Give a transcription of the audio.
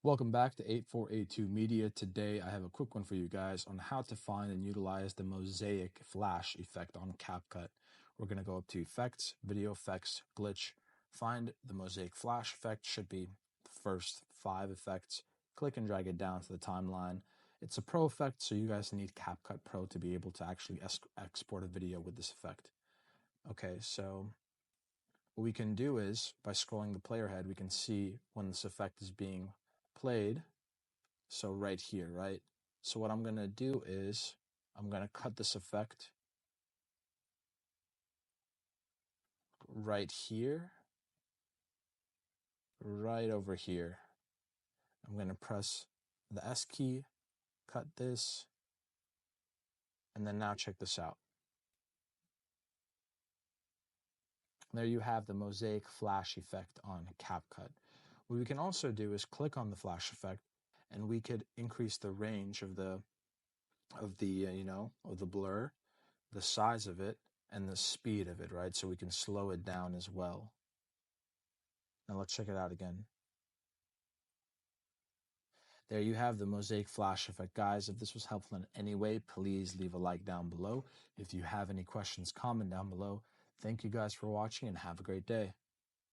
Welcome back to 8482 Media. Today I have a quick one for you guys on how to find and utilize the Mosaic flash effect on CapCut. We're going to go up to Effects, Video Effects, Glitch, find the Mosaic flash effect, should be the first 5 effects. Click and drag it down to the timeline. It's a pro effect, so you guys need CapCut Pro to be able to actually export a video with this effect. Okay, so what we can do is, by scrolling the player head, we can see when this effect is being played. So right here, right? So what I'm going to do is I'm going to cut this effect right here, right over here. I'm going to press the S key, cut this, and then now check this out. There you have the Mosaic flash effect on CapCut. What we can also do is click on the flash effect, and we could increase the range of the blur, the size of it, and the speed of it, right? So we can slow it down as well. Now let's check it out again. There you have the Mosaic flash effect. Guys, if this was helpful in any way, please leave a like down below. If you have any questions, comment down below. Thank you guys for watching and have a great day.